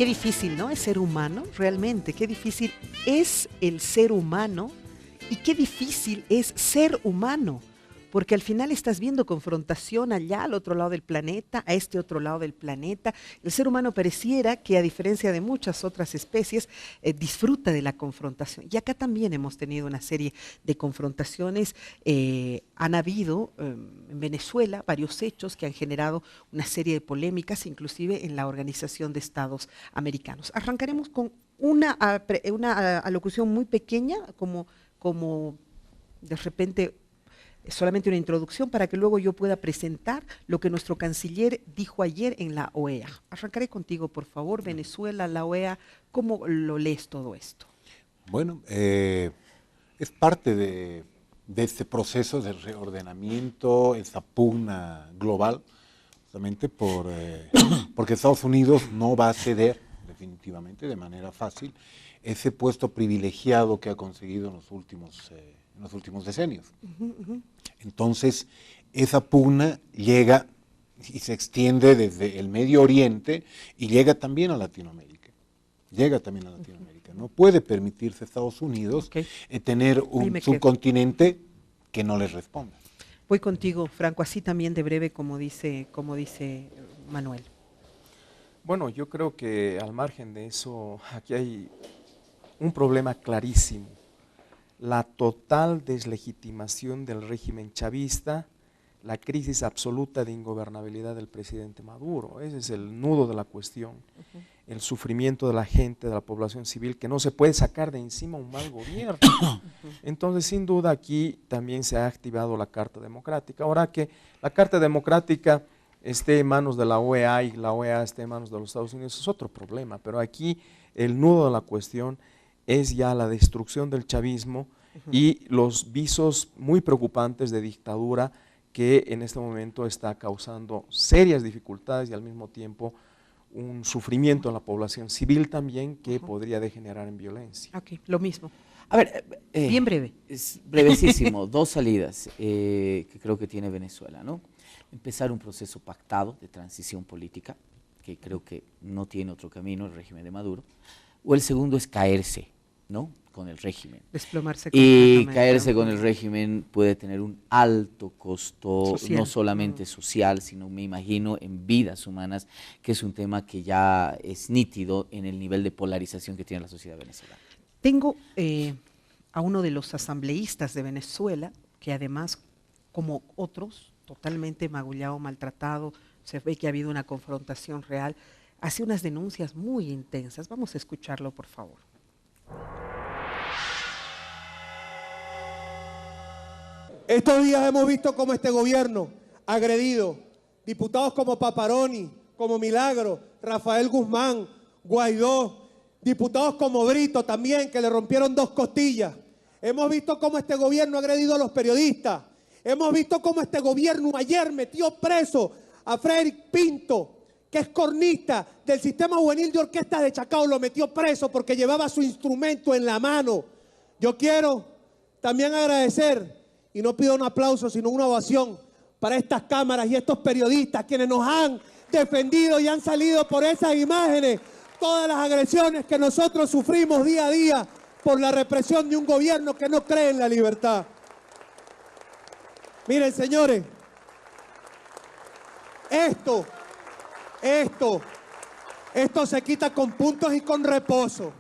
qué difícil, ¿no? Es ser humano, realmente, qué difícil es el ser humano y qué difícil es ser humano, porque al final estás viendo confrontación allá al otro lado del planeta, a este otro lado del planeta. El ser humano pareciera que, a diferencia de muchas otras especies, disfruta de la confrontación. Y acá también hemos tenido una serie de confrontaciones. Han habido en Venezuela varios hechos que han generado una serie de polémicas, inclusive en la Organización de Estados Americanos. Arrancaremos con una alocución muy pequeña, como de repente solamente una introducción para que luego yo pueda presentar lo que nuestro canciller dijo ayer en la OEA. Arrancaré contigo, por favor. Venezuela, la OEA, ¿cómo lo lees todo esto? Bueno, es parte de este proceso de reordenamiento, esa pugna global, justamente porque Estados Unidos no va a ceder definitivamente de manera fácil ese puesto privilegiado que ha conseguido en los últimos decenios. Entonces, esa pugna llega y se extiende desde el Medio Oriente y llega también a Latinoamérica. No puede permitirse Estados Unidos tener un subcontinente que no les responda. Voy contigo, Franco, así también de breve como dice Manuel. Bueno, yo creo que al margen de eso, aquí hay un problema clarísimo. La total deslegitimación del régimen chavista, la crisis absoluta de ingobernabilidad del presidente Maduro. Ese es el nudo de la cuestión. El sufrimiento de la gente, de la población civil, que no se puede sacar de encima un mal gobierno. Entonces, sin duda, aquí también se ha activado la Carta Democrática. Ahora que la Carta Democrática esté en manos de la OEA y la OEA esté en manos de los Estados Unidos, es otro problema. Pero aquí el nudo de la cuestión es ya la destrucción del chavismo y los visos muy preocupantes de dictadura que en este momento está causando serias dificultades y al mismo tiempo un sufrimiento en la población civil también que podría degenerar en violencia. Ok, lo mismo. A ver, bien breve. Es brevísimo, dos salidas que creo que tiene Venezuela, ¿no? Empezar un proceso pactado de transición política, que creo que no tiene otro camino el régimen de Maduro, o el segundo es caerse, ¿no?, con el régimen. Desplomarse y caerse con el régimen puede tener un alto costo, social, no solamente social, sino me imagino en vidas humanas, que es un tema que ya es nítido en el nivel de polarización que tiene la sociedad venezolana. Tengo a uno de los asambleístas de Venezuela, que además, como otros, totalmente magullado, maltratado, se ve que ha habido una confrontación real, hace unas denuncias muy intensas. Vamos a escucharlo, por favor. Estos días hemos visto cómo este gobierno ha agredido diputados como Paparoni, como Milagro, Rafael Guzmán, Guaidó, diputados como Brito también, que le rompieron 2 costillas. Hemos visto cómo este gobierno ha agredido a los periodistas. Hemos visto cómo este gobierno ayer metió preso a Frederick Pinto, que es cornista del Sistema Juvenil de Orquestas de Chacao, lo metió preso porque llevaba su instrumento en la mano. Yo quiero también agradecer, y no pido un aplauso, sino una ovación para estas cámaras y estos periodistas, quienes nos han defendido y han salido por esas imágenes, todas las agresiones que nosotros sufrimos día a día por la represión de un gobierno que no cree en la libertad. Miren, señores, esto se quita con puntos y con reposo.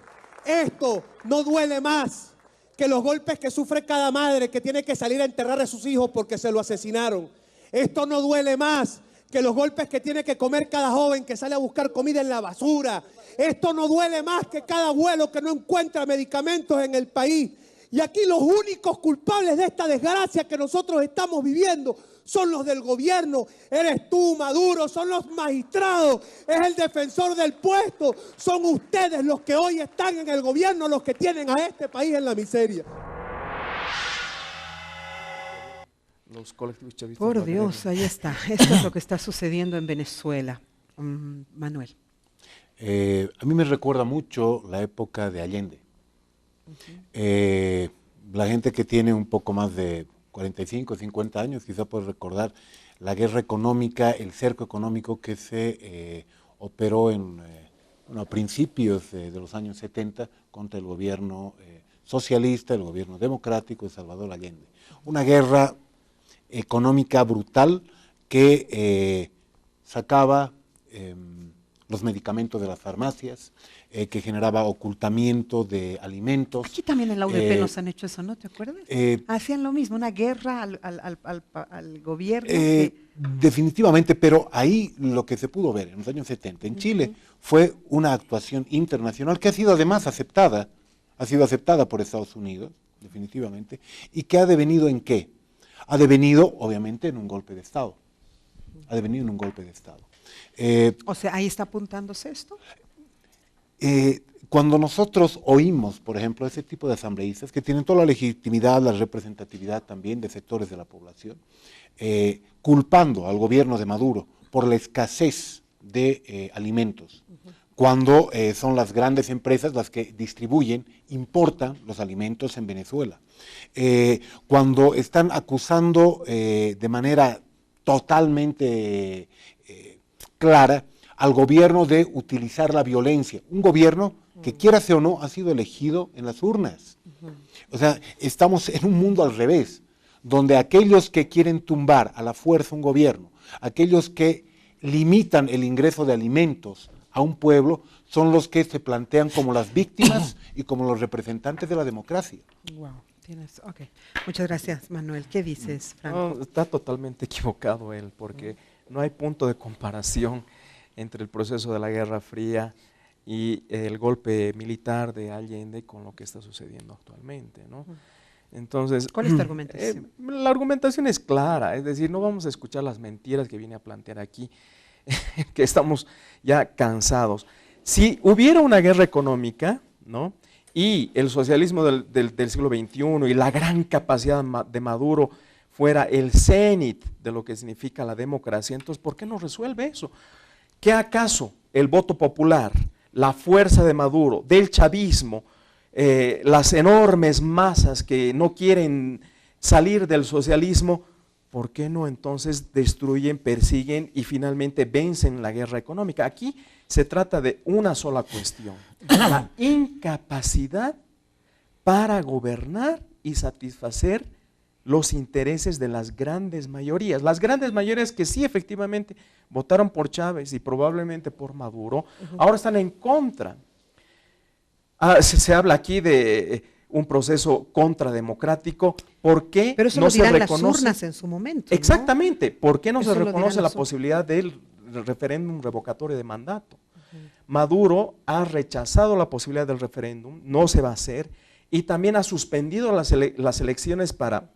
Esto no duele más que los golpes que sufre cada madre que tiene que salir a enterrar a sus hijos porque se lo asesinaron. Esto no duele más que los golpes que tiene que comer cada joven que sale a buscar comida en la basura. Esto no duele más que cada abuelo que no encuentra medicamentos en el país. Y aquí los únicos culpables de esta desgracia que nosotros estamos viviendo son los del gobierno. Eres tú, Maduro, son los magistrados, es el defensor del puesto. Son ustedes los que hoy están en el gobierno, los que tienen a este país en la miseria. Los colectivos chavistas. Por Dios, ahí está. Esto es lo que está sucediendo en Venezuela. Manuel. A mí me recuerda mucho la época de Allende. La gente que tiene un poco más de 45, 50 años, quizá puede recordar la guerra económica, el cerco económico que se operó en bueno, a principios de los años 70 contra el gobierno socialista, el gobierno democrático de Salvador Allende. Una guerra económica brutal que sacaba los medicamentos de las farmacias, que generaba ocultamiento de alimentos. Aquí también en la UDP nos han hecho eso, ¿no? ¿Te acuerdas? Hacían lo mismo, una guerra al gobierno. Definitivamente, pero ahí lo que se pudo ver en los años 70 en Chile fue una actuación internacional que ha sido además aceptada por Estados Unidos, definitivamente, y que ha devenido ¿en qué? Ha devenido, obviamente, en un golpe de Estado. Ha devenido en un golpe de Estado. O sea, ahí está apuntándose esto. Cuando nosotros oímos, por ejemplo, ese tipo de asambleístas que tienen toda la legitimidad, la representatividad también de sectores de la población, culpando al gobierno de Maduro por la escasez de alimentos, cuando son las grandes empresas las que distribuyen, importan los alimentos en Venezuela, cuando están acusando de manera totalmente clara al gobierno de utilizar la violencia, un gobierno que quieras o no ha sido elegido en las urnas. O sea, estamos en un mundo al revés, donde aquellos que quieren tumbar a la fuerza un gobierno, aquellos que limitan el ingreso de alimentos a un pueblo, son los que se plantean como las víctimas y como los representantes de la democracia. Wow. Okay. Muchas gracias, Manuel. ¿Qué dices, Franco? No, está totalmente equivocado él, porque no hay punto de comparación entre el proceso de la Guerra Fría y el golpe militar de Allende con lo que está sucediendo actualmente, ¿no? Entonces, ¿cuál es tu argumentación? La argumentación es clara, es decir, no vamos a escuchar las mentiras que viene a plantear aquí, que estamos ya cansados. Si hubiera una guerra económica, ¿no?, y el socialismo del siglo XXI y la gran capacidad de Maduro fuera el cenit de lo que significa la democracia, entonces, ¿por qué no resuelve eso? ¿Qué acaso el voto popular, la fuerza de Maduro, del chavismo, las enormes masas que no quieren salir del socialismo, ¿por qué no entonces destruyen, persiguen y finalmente vencen la guerra económica? Aquí se trata de una sola cuestión, la incapacidad para gobernar y satisfacer los intereses de las grandes mayorías que sí efectivamente votaron por Chávez y probablemente por Maduro, ahora están en contra. Se habla aquí de un proceso contrademocrático. ¿Por qué Pero eso no lo dirán se reconoce las urnas en su momento, ¿no? Exactamente, ¿por qué no Eso se lo reconoce dirán la las urnas. posibilidad del referéndum revocatorio de mandato? Maduro ha rechazado la posibilidad del referéndum, no se va a hacer, y también ha suspendido las elecciones para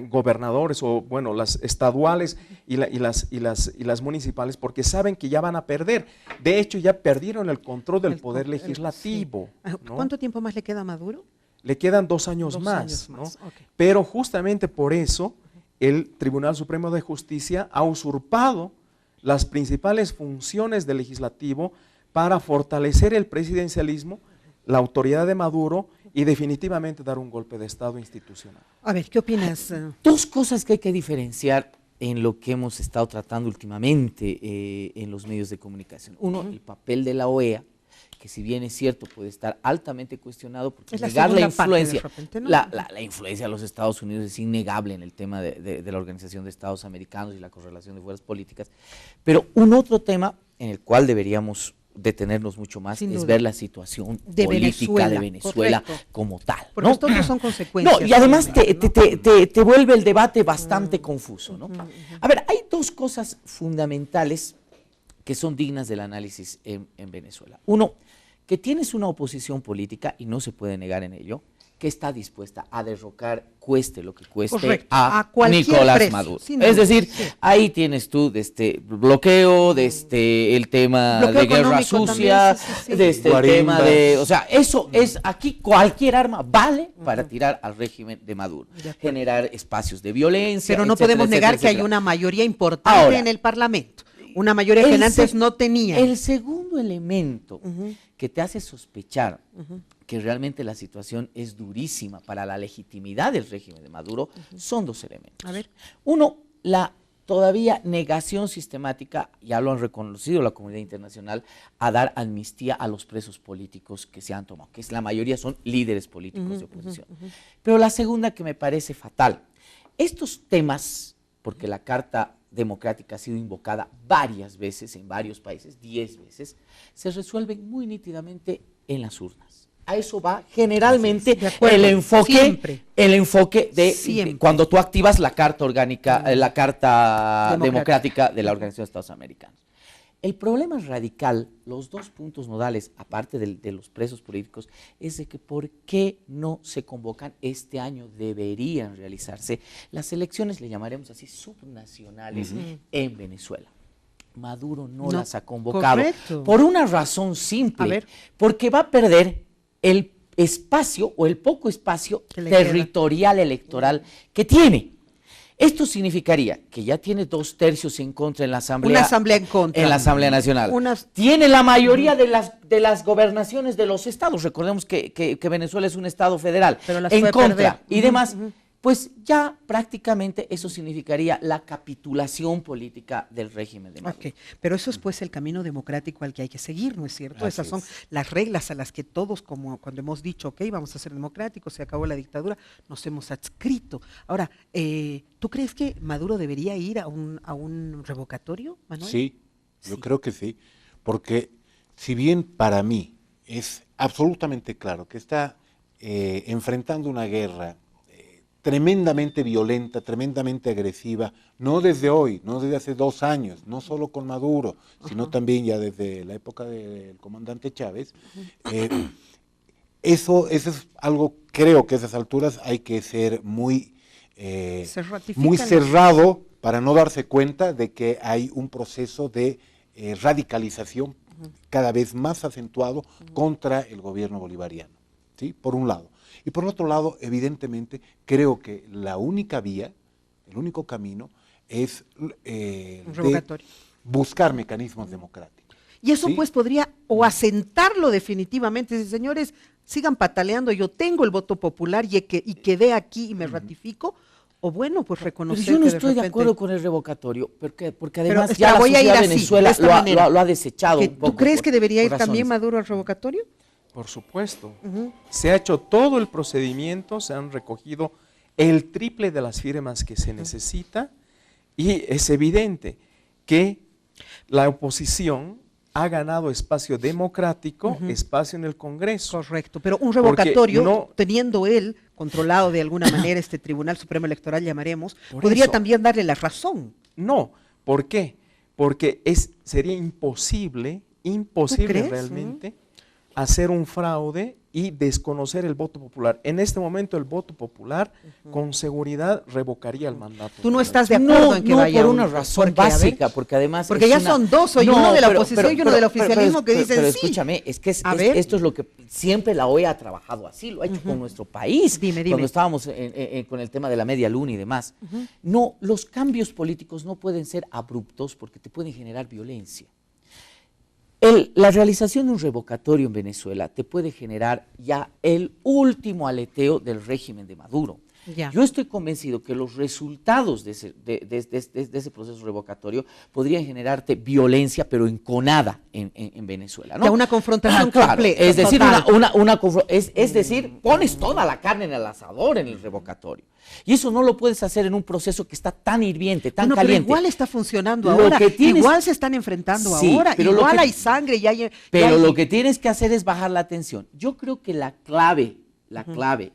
gobernadores o bueno, las estaduales y las municipales, porque saben que ya van a perder. De hecho, ya perdieron el control del poder legislativo. Sí. ¿no? ¿Cuánto tiempo más le queda a Maduro? Le quedan 2 años más. ¿no? Okay. Pero justamente por eso el Tribunal Supremo de Justicia ha usurpado las principales funciones del legislativo para fortalecer el presidencialismo, la autoridad de Maduro y definitivamente dar un golpe de Estado institucional. A ver, ¿qué opinas? Dos cosas que hay que diferenciar en lo que hemos estado tratando últimamente en los medios de comunicación. Uno, el papel de la OEA, que si bien es cierto puede estar altamente cuestionado porque Es la negar la segunda parte, de influencia, repente, ¿no? la influencia de los Estados Unidos es innegable en el tema de la Organización de Estados Americanos y la correlación de fuerzas políticas, pero un otro tema en el cual deberíamos detenernos mucho más Sin es duda. ver la situación De política de Venezuela, Venezuela correcto. como tal. Porque ¿no? estos no son consecuencias. No, y además solamente, ¿no? te vuelve el debate bastante confuso, ¿no? A ver, hay dos cosas fundamentales que son dignas del análisis en Venezuela. Uno, que tienes una oposición política, y no se puede negar en ello, que está dispuesta a derrocar, cueste lo que cueste, Correcto, a a cualquier Nicolás precio, Maduro. sin Es duda, decir, sí. ahí tienes tú de este bloqueo, de el tema Bloqueo de guerra económico sucia, también, sí. de el Guarimbas. tema de, o sea, eso es aquí cualquier arma vale para tirar al régimen de Maduro, De acuerdo. generar espacios de violencia. Pero no etcétera, podemos etcétera, negar que hay etcétera. una mayoría importante Ahora, en el Parlamento. Una mayoría que antes no tenía. El segundo elemento que te hace sospechar que realmente la situación es durísima para la legitimidad del régimen de Maduro son dos elementos. A ver. Uno, la todavía negación sistemática, ya lo han reconocido la comunidad internacional, a dar amnistía a los presos políticos que se han tomado, que la mayoría son líderes políticos de oposición. Pero la segunda que me parece fatal, estos temas, porque la Carta Democrática ha sido invocada varias veces en varios países, 10 veces, se resuelven muy nítidamente en las urnas. A eso va generalmente el enfoque de cuando tú activas la Carta Orgánica, la Carta Democrática de la Organización de Estados Americanos. El problema radical, los dos puntos nodales, aparte de los presos políticos, es de que ¿por qué no se convocan este año? Deberían realizarse las elecciones, le llamaremos así, subnacionales en Venezuela. Maduro no las ha convocado por una razón simple, porque va a perder el espacio o el poco espacio territorial electoral que tiene. Esto significaría que ya tiene 2/3 en contra en la Asamblea. Una asamblea en contra. En la Asamblea Nacional. Tiene la mayoría de las gobernaciones de los estados. Recordemos que Venezuela es un estado federal. Pero las en contra y demás. Pues ya prácticamente eso significaría la capitulación política del régimen de Maduro. Pero eso es pues el camino democrático al que hay que seguir, ¿no es cierto? Esas son las reglas a las que todos, como cuando hemos dicho, vamos a ser democráticos, se acabó la dictadura, nos hemos adscrito. Ahora, ¿tú crees que Maduro debería ir a un revocatorio, Manuel? Sí, yo creo que sí, porque si bien para mí es absolutamente claro que está enfrentando una guerra tremendamente violenta, tremendamente agresiva, no desde hoy, no desde hace 2 años, no solo con Maduro, sino también ya desde la época del comandante Chávez. Eso es algo, creo que a esas alturas hay que ser muy cerrado para no darse cuenta de que hay un proceso de radicalización cada vez más acentuado contra el gobierno bolivariano, ¿sí? Por un lado. Y por otro lado, evidentemente, creo que la única vía, el único camino, es buscar mecanismos democráticos. Y eso ¿sí? pues podría o asentarlo definitivamente, decir, señores, sigan pataleando, yo tengo el voto popular y quedé aquí y me ratifico, o bueno, pues reconocer pero yo no que estoy de acuerdo con el revocatorio, porque además ya la voy a ir sociedad de así, Venezuela lo ha desechado. ¿Tú crees que debería ir también Maduro al revocatorio? Por supuesto. Se ha hecho todo el procedimiento, se han recogido el triple de las firmas que se necesita y es evidente que la oposición ha ganado espacio democrático, espacio en el Congreso. Correcto, pero un revocatorio, teniendo él controlado de alguna manera este Tribunal Supremo Electoral, llamaremos, podría también darle la razón. No, ¿por qué? Porque sería imposible realmente hacer un fraude y desconocer el voto popular. En este momento el voto popular con seguridad revocaría el mandato. ¿Tú no estás de acuerdo en que vaya? Por una razón básica, porque además... Porque ya son dos, uno de la oposición y uno del oficialismo que dicen pero escúchame, es que esto es lo que siempre la OEA ha trabajado así, lo ha hecho con nuestro país, cuando estábamos con el tema de la media luna y demás. No, los cambios políticos no pueden ser abruptos porque te pueden generar violencia. La realización de un revocatorio en Venezuela te puede generar ya el último aleteo del régimen de Maduro. Yo estoy convencido que los resultados de ese proceso revocatorio podrían generarte violencia, pero enconada en Venezuela, ¿no? Una confrontación completa. Es decir, es decir, pones toda la carne en el asador en el revocatorio. Y eso no lo puedes hacer en un proceso que está tan hirviente, tan caliente. Pero igual está funcionando ahora, igual se están enfrentando ahora, igual hay sangre y hay... Pero lo que tienes que hacer es bajar la tensión. Yo creo que la clave,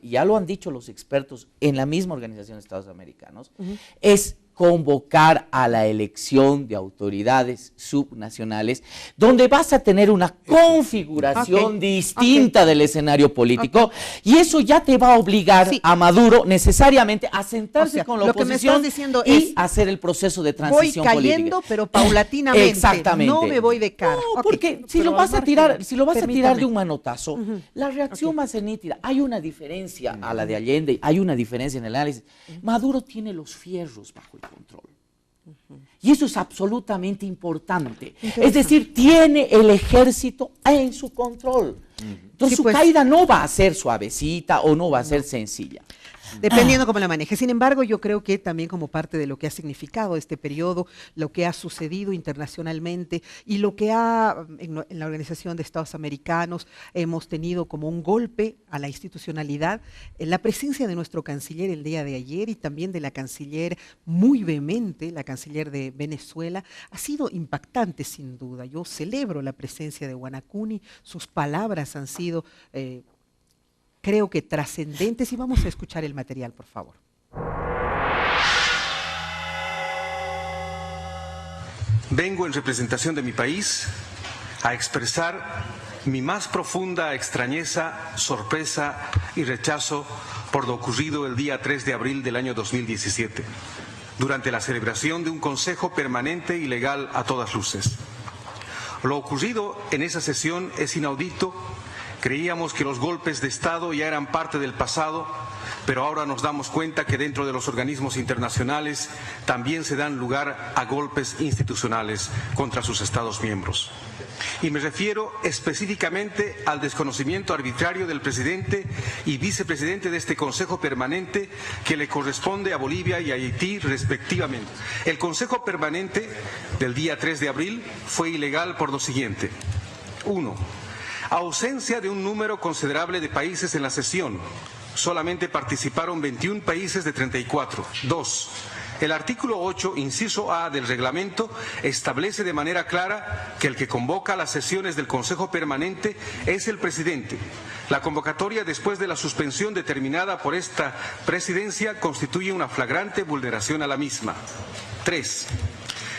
y ya lo han dicho los expertos en la misma Organización de Estados Americanos, es convocar a la elección de autoridades subnacionales, donde vas a tener una configuración distinta del escenario político, y eso ya te va a obligar a Maduro necesariamente a sentarse con la oposición y hacer el proceso de transición política. Voy cayendo, pero paulatinamente. Exactamente. No me voy de cara. No, porque si lo vas a tirar de un manotazo, la reacción va a ser nítida. Hay una diferencia a la de Allende, hay una diferencia en el análisis. Maduro tiene los fierros bajo el control. Y eso es absolutamente importante. Es decir, tiene el ejército en su control. Entonces su caída no va a ser suavecita o no va a ser sencilla. Dependiendo cómo la maneje. Sin embargo, yo creo que también como parte de lo que ha significado este periodo, lo que ha sucedido internacionalmente y lo que en la Organización de Estados Americanos hemos tenido como un golpe a la institucionalidad, la presencia de nuestro canciller el día de ayer y también de la canciller muy vehemente, la canciller de Venezuela, ha sido impactante sin duda. Yo celebro la presencia de Guanacuni, sus palabras han sido, creo que trascendentes, y vamos a escuchar el material, por favor. Vengo en representación de mi país a expresar mi más profunda extrañeza, sorpresa y rechazo por lo ocurrido el día 3 de abril del año 2017, durante la celebración de un Consejo Permanente y Legal a todas luces. Lo ocurrido en esa sesión es inaudito. Creíamos que los golpes de Estado ya eran parte del pasado, pero ahora nos damos cuenta que dentro de los organismos internacionales también se dan lugar a golpes institucionales contra sus Estados miembros. Y me refiero específicamente al desconocimiento arbitrario del presidente y vicepresidente de este Consejo Permanente que le corresponde a Bolivia y a Haití respectivamente. El Consejo Permanente del día 3 de abril fue ilegal por lo siguiente. 1. Ausencia de un número considerable de países en la sesión. Solamente participaron 21 países de 34. 2. El artículo 8, inciso A del reglamento, establece de manera clara que el que convoca las sesiones del Consejo Permanente es el presidente. La convocatoria después de la suspensión determinada por esta presidencia constituye una flagrante vulneración a la misma. 3.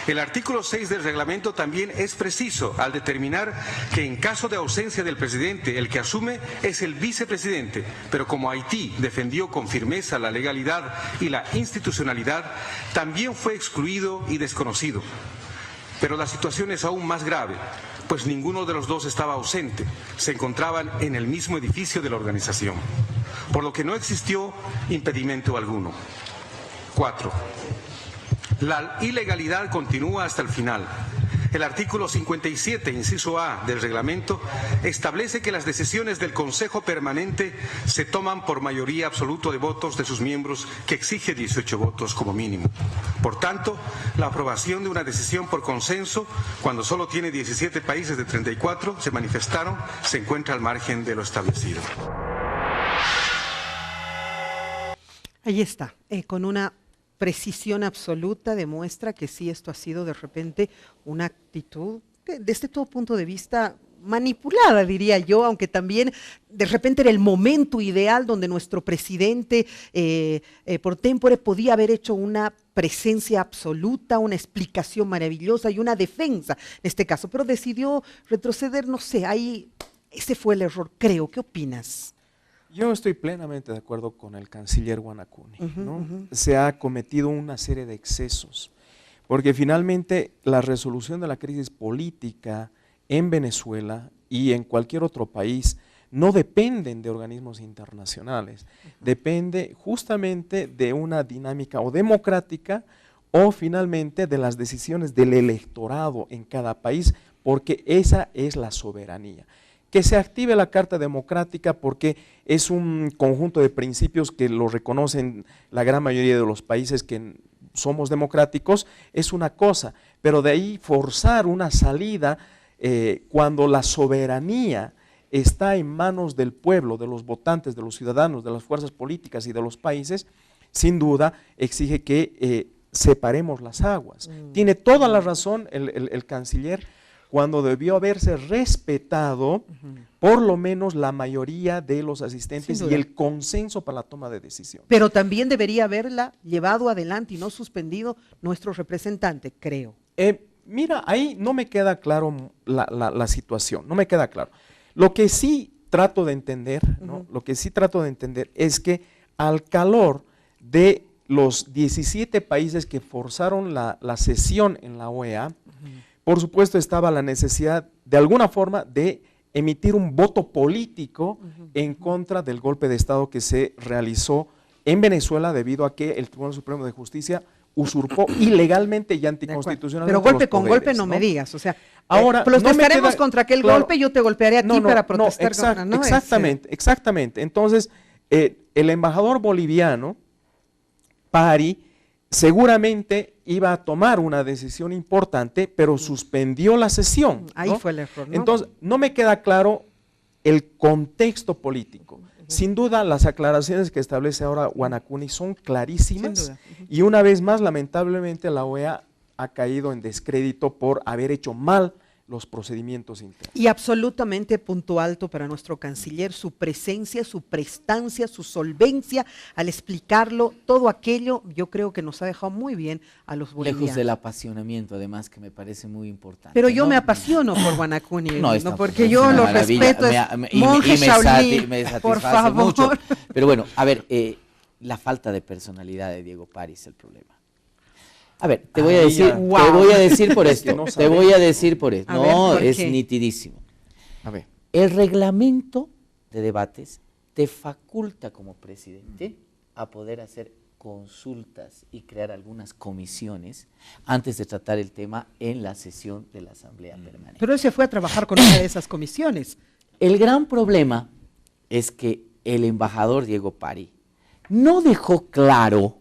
El artículo 6 del reglamento también es preciso al determinar que en caso de ausencia del presidente, el que asume es el vicepresidente, pero como Haití defendió con firmeza la legalidad y la institucionalidad, también fue excluido y desconocido. Pero la situación es aún más grave, pues ninguno de los dos estaba ausente, se encontraban en el mismo edificio de la organización, por lo que no existió impedimento alguno. 4. La ilegalidad continúa hasta el final. El artículo 57, inciso A del reglamento, establece que las decisiones del Consejo Permanente se toman por mayoría absoluta de votos de sus miembros, que exige 18 votos como mínimo. Por tanto, la aprobación de una decisión por consenso, cuando solo tiene 17 países de 34 se manifestaron, se encuentra al margen de lo establecido. Ahí está, con una precisión absoluta demuestra que sí, esto ha sido de repente una actitud desde todo punto de vista manipulada, diría yo, aunque también de repente era el momento ideal donde nuestro presidente por tempore podía haber hecho una presencia absoluta, una explicación maravillosa y una defensa en este caso, pero decidió retroceder, no sé, ahí ese fue el error, creo. ¿Qué opinas? Yo estoy plenamente de acuerdo con el canciller Guanacuni, ¿no? Se ha cometido una serie de excesos, porque finalmente la resolución de la crisis política en Venezuela y en cualquier otro país no dependen de organismos internacionales, depende justamente de una dinámica o democrática o finalmente de las decisiones del electorado en cada país, porque esa es la soberanía. Que se active la Carta Democrática porque es un conjunto de principios que lo reconocen la gran mayoría de los países que somos democráticos, es una cosa, pero de ahí forzar una salida cuando la soberanía está en manos del pueblo, de los votantes, de los ciudadanos, de las fuerzas políticas y de los países, sin duda exige que separemos las aguas. Tiene toda la razón el canciller cuando debió haberse respetado por lo menos la mayoría de los asistentes y el consenso para la toma de decisión. Pero también debería haberla llevado adelante y no suspendido nuestro representante, creo. Mira, ahí no me queda claro la situación, no me queda claro. Lo que sí trato de entender, ¿no? Lo que sí trato de entender es que al calor de los 17 países que forzaron la sesión en la OEA, por supuesto estaba la necesidad de alguna forma de emitir un voto político en contra del golpe de Estado que se realizó en Venezuela debido a que el Tribunal Supremo de Justicia usurpó ilegalmente y anticonstitucionalmente. Pero golpe con poderes, golpe no me digas, o sea, ahora protestaremos contra aquel golpe, yo te golpearé a ti para protestar exactamente. Entonces, el embajador boliviano, Pari, seguramente iba a tomar una decisión importante, pero suspendió la sesión. Ahí ¿no? fue el error, ¿no? Entonces, no me queda claro el contexto político. Sin duda, las aclaraciones que establece ahora Guanacuni son clarísimas. Sin duda. Y una vez más, lamentablemente, la OEA ha caído en descrédito por haber hecho mal los procedimientos internos. Y absolutamente punto alto para nuestro canciller, su presencia, su prestancia, su solvencia al explicarlo, todo aquello yo creo que nos ha dejado muy bien a los bolivianos. Lejos del apasionamiento, además, que me parece muy importante. Pero yo ¿no? me apasiono por Guanacuni, No, ¿no? Porque yo una lo maravilla. respeto, es Y monje Shaolin, me satisface por favor. mucho. Pero bueno, a ver, la falta de personalidad de Diego Pari es el problema. A ver, te voy a decir, wow. te voy a decir por Es que esto, no te voy a decir por esto. A ver, No, ¿por es qué? nitidísimo. A ver. El reglamento de debates te faculta como presidente a poder hacer consultas y crear algunas comisiones antes de tratar el tema en la sesión de la Asamblea Permanente. Pero él se fue a trabajar con una de esas comisiones. El gran problema es que el embajador Diego Pari no dejó claro,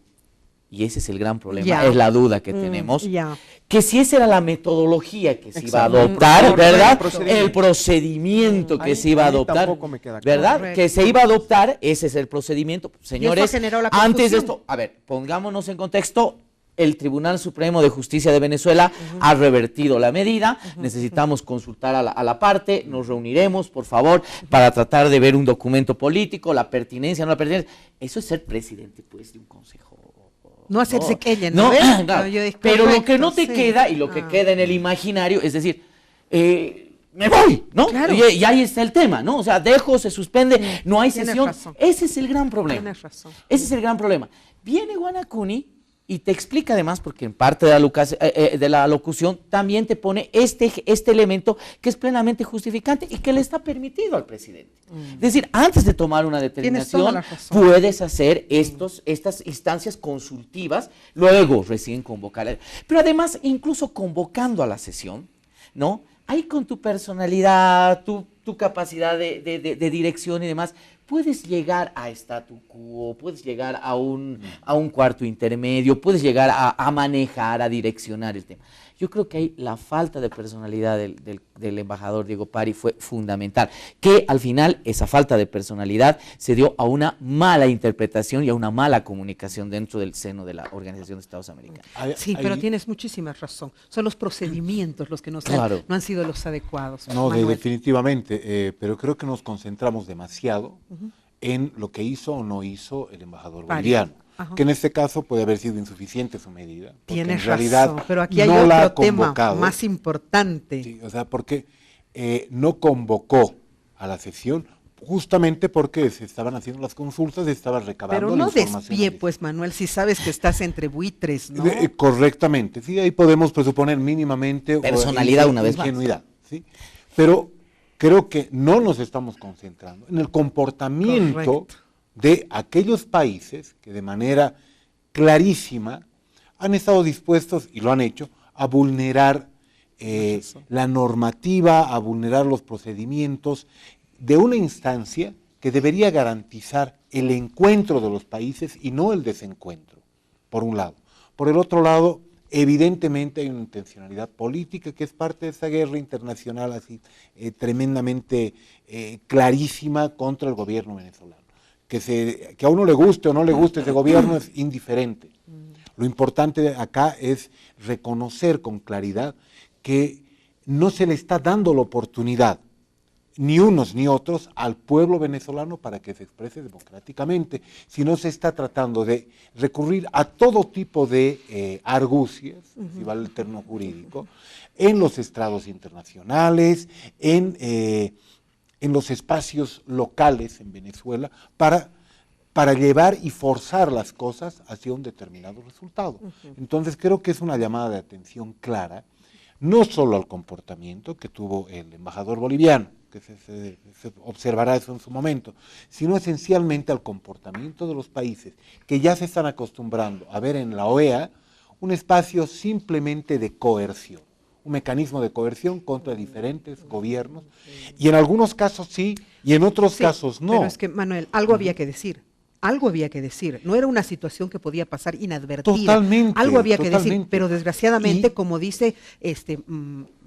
y ese es el gran problema, Ya. es la duda que tenemos, Ya. que si esa era la metodología que se iba a Exacto. adoptar, Por ¿verdad? el procedimiento. El procedimiento que Ahí- se iba a ahí adoptar, tampoco me queda claro. ¿verdad? Correcto. Que se iba a adoptar, ese es el procedimiento. Señores, generó la antes de confusión. esto, a ver, pongámonos en contexto. El Tribunal Supremo de Justicia de Venezuela ha revertido la medida, necesitamos consultar a la parte, nos reuniremos, por favor, para tratar de ver un documento político, la pertinencia, no la pertinencia. Eso es ser presidente, pues, de un consejo. No hacerse No, quellen, no, ¿no ves? claro. No, yo dije, Pero lo que correcto, no te sí. queda y lo que Ah. queda en el imaginario, es decir, me voy, ¿no? Claro. Y ahí está el tema, ¿no? O sea, dejo, se suspende, no hay Tienes sesión. razón. Ese es el gran problema. Tienes razón. Ese es el gran problema. Viene Guanacuni y te explica además, porque en parte de la locución también te pone este elemento que es plenamente justificante y que le está permitido al presidente. Es decir, antes de tomar una Tienes toda determinación, la razón. puedes hacer estas instancias consultivas, luego recién convocar. Pero además, incluso convocando a la sesión, ¿no? Ahí con tu personalidad, tu capacidad de dirección y demás, puedes llegar a statu quo, puedes llegar a un cuarto intermedio, puedes llegar a manejar, a direccionar el tema. Yo creo que ahí la falta de personalidad del embajador Diego Pari fue fundamental, que al final esa falta de personalidad se dio a una mala interpretación y a una mala comunicación dentro del seno de la Organización de Estados Americanos. Sí, pero tienes muchísima razón. Son los procedimientos los que no Claro. han sido los adecuados. No, Manuel. definitivamente, pero creo que nos concentramos demasiado en lo que hizo o no hizo el embajador Pari. boliviano, Ajá. que en este caso puede haber sido insuficiente su medida, porque Tienes en realidad razón, pero aquí hay no la ha otro tema convocado. más importante. Sí, o sea, porque no convocó a la sesión justamente porque se estaban haciendo las consultas, se estaba recabando Pero la no información despie, necesaria. pues, Manuel, si sabes que estás entre buitres, ¿no? Correctamente, sí, ahí podemos presuponer mínimamente Personalidad una vez más. ingenuidad, ¿sí? Pero creo que no nos estamos concentrando en el comportamiento Correcto. de aquellos países que de manera clarísima han estado dispuestos, y lo han hecho, a vulnerar la normativa, a vulnerar los procedimientos de una instancia que debería garantizar el encuentro de los países y no el desencuentro, por un lado. Por el otro lado, evidentemente hay una intencionalidad política que es parte de esa guerra internacional así tremendamente clarísima contra el gobierno venezolano. Que a uno le guste o no le guste ese gobierno es indiferente. Lo importante acá es reconocer con claridad que no se le está dando la oportunidad, ni unos ni otros, al pueblo venezolano para que se exprese democráticamente, sino se está tratando de recurrir a todo tipo de argucias, si vale el término jurídico, en los estrados internacionales, en los espacios locales en Venezuela, para llevar y forzar las cosas hacia un determinado resultado. Entonces creo que es una llamada de atención clara, no solo al comportamiento que tuvo el embajador boliviano, que se observará eso en su momento, sino esencialmente al comportamiento de los países que ya se están acostumbrando a ver en la OEA un espacio simplemente de coerción, un mecanismo de coerción contra diferentes gobiernos, y en algunos casos sí, y en otros casos no. Pero es que, Manuel, algo había que decir. Algo había que decir, no era una situación que podía pasar inadvertida. Totalmente, algo había que decir, totalmente. pero desgraciadamente, como dice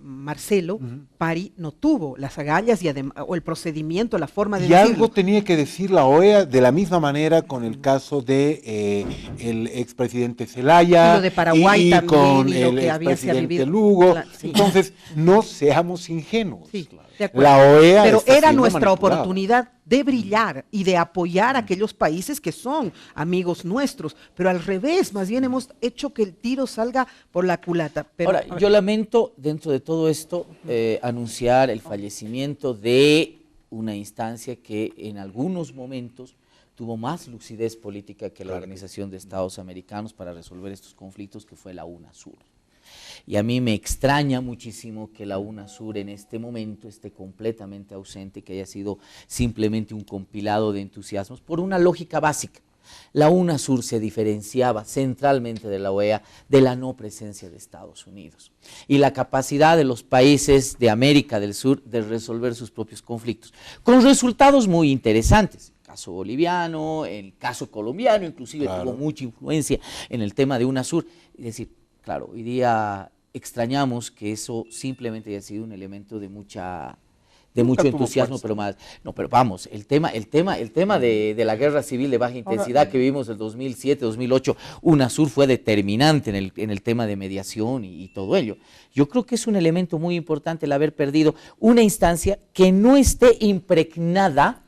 Marcelo, Pari no tuvo las agallas y o el procedimiento, la forma de Y decirlo. algo tenía que decir la OEA de la misma manera con el caso de el expresidente Zelaya Y lo de Paraguay también, con y lo el que había se ha expresidente vivido. Lugo. Sí. Entonces, no seamos ingenuos. Sí, de acuerdo. La OEA Pero está era siendo nuestra manipulada. oportunidad de brillar y de apoyar a aquellos países que son amigos nuestros, pero al revés, más bien hemos hecho que el tiro salga por la culata. Pero, Ahora, yo lamento dentro de todo esto anunciar el fallecimiento de una instancia que en algunos momentos tuvo más lucidez política que la Organización de Estados Americanos para resolver estos conflictos, que fue la UNASUR. Y a mí me extraña muchísimo que la UNASUR en este momento esté completamente ausente, que haya sido simplemente un compilado de entusiasmos por una lógica básica. La UNASUR se diferenciaba centralmente de la OEA de la no presencia de Estados Unidos y la capacidad de los países de América del Sur de resolver sus propios conflictos, con resultados muy interesantes. El caso boliviano, el caso colombiano, inclusive tuvo mucha influencia en el tema de UNASUR. Es decir, claro, hoy día extrañamos que eso simplemente haya sido un elemento de mucho entusiasmo, pero más, no, pero vamos, el tema de la guerra civil de baja intensidad que vivimos el 2007, 2008, UNASUR fue determinante en el tema de mediación y todo ello. Yo creo que es un elemento muy importante el haber perdido una instancia que no esté impregnada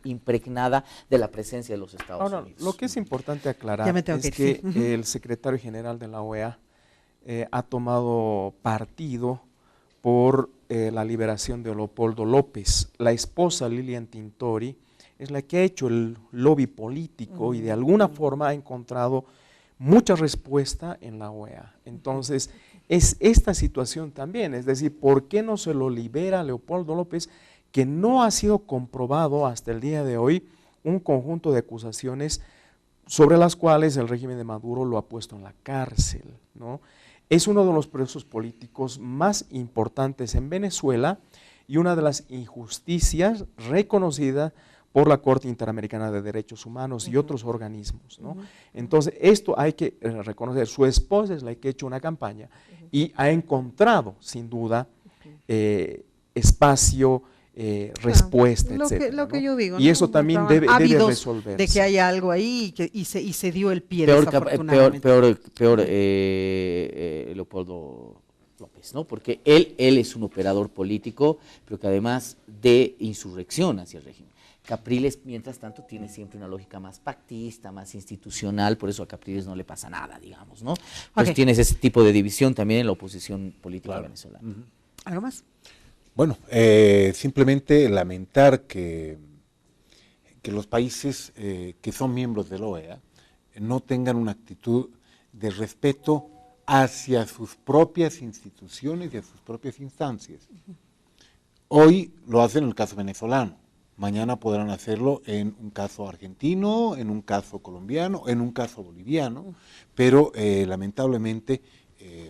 de la presencia de los Estados Unidos. Lo que es importante aclarar es que el secretario general de la OEA ha tomado partido por la liberación de Leopoldo López. La esposa Lilian Tintori es la que ha hecho el lobby político y de alguna forma ha encontrado mucha respuesta en la OEA. Entonces, es esta situación también, es decir, ¿por qué no se lo libera a Leopoldo López, que no ha sido comprobado hasta el día de hoy un conjunto de acusaciones sobre las cuales el régimen de Maduro lo ha puesto en la cárcel, ¿no? Es uno de los presos políticos más importantes en Venezuela y una de las injusticias reconocidas por la Corte Interamericana de Derechos Humanos y otros organismos, ¿no? Entonces, esto hay que reconocer. Su esposa es la que ha hecho una campaña y ha encontrado, sin duda, espacio, respuesta, etc. Lo que yo digo, y eso también debe resolverse. De que haya algo ahí y se dio el pie, peor desafortunadamente. Leopoldo López, ¿no? Porque él es un operador político, pero que además de insurrección hacia el régimen. Capriles, mientras tanto, tiene siempre una lógica más pactista, más institucional, por eso a Capriles no le pasa nada, digamos, ¿no? Entonces tienes ese tipo de división también en la oposición política venezolana. ¿Algo más? Bueno, simplemente lamentar que los países que son miembros de la OEA no tengan una actitud de respeto hacia sus propias instituciones y a sus propias instancias. Hoy lo hacen en el caso venezolano, mañana podrán hacerlo en un caso argentino, en un caso colombiano, en un caso boliviano, pero lamentablemente,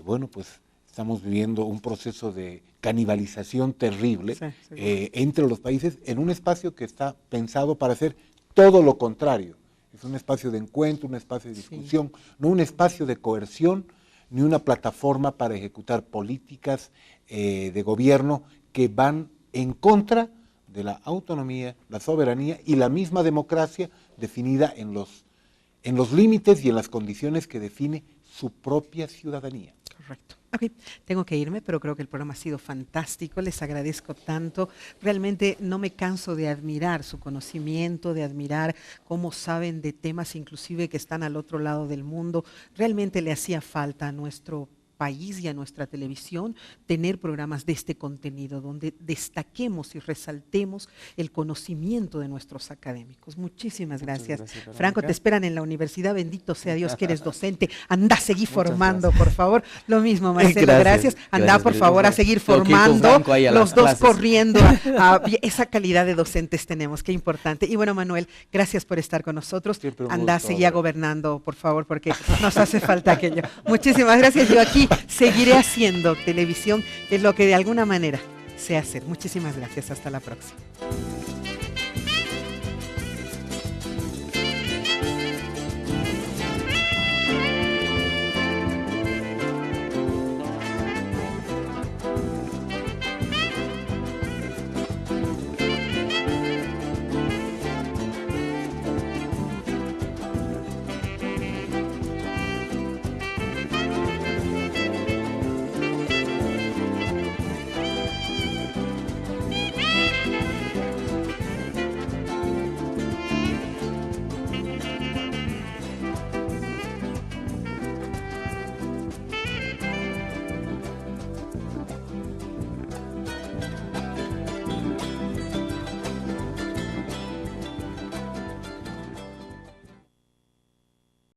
bueno, pues estamos viviendo un proceso de canibalización terrible entre los países en un espacio que está pensado para hacer todo lo contrario. Es un espacio de encuentro, un espacio de discusión, no un espacio de coerción, ni una plataforma para ejecutar políticas de gobierno que van en contra de la autonomía, la soberanía y la misma democracia definida en los límites y en las condiciones que define su propia ciudadanía. Correcto. Ok, tengo que irme, pero creo que el programa ha sido fantástico, les agradezco tanto, realmente no me canso de admirar su conocimiento, de admirar cómo saben de temas inclusive que están al otro lado del mundo, realmente le hacía falta a nuestro país y a nuestra televisión tener programas de este contenido donde destaquemos y resaltemos el conocimiento de nuestros académicos. Muchísimas gracias. Franco, te esperan en la universidad, bendito sea Dios que eres docente, anda a seguir formando, por favor. Lo mismo, Marcelo, gracias. Anda, por favor, a seguir formando, los dos corriendo a esa calidad de docentes tenemos, qué importante. Y bueno, Manuel, gracias por estar con nosotros. Anda, seguía gobernando, por favor, porque nos hace falta aquello. Muchísimas gracias. Yo aquí seguiré haciendo televisión, que es lo que de alguna manera sé hacer. Muchísimas gracias. Hasta la próxima.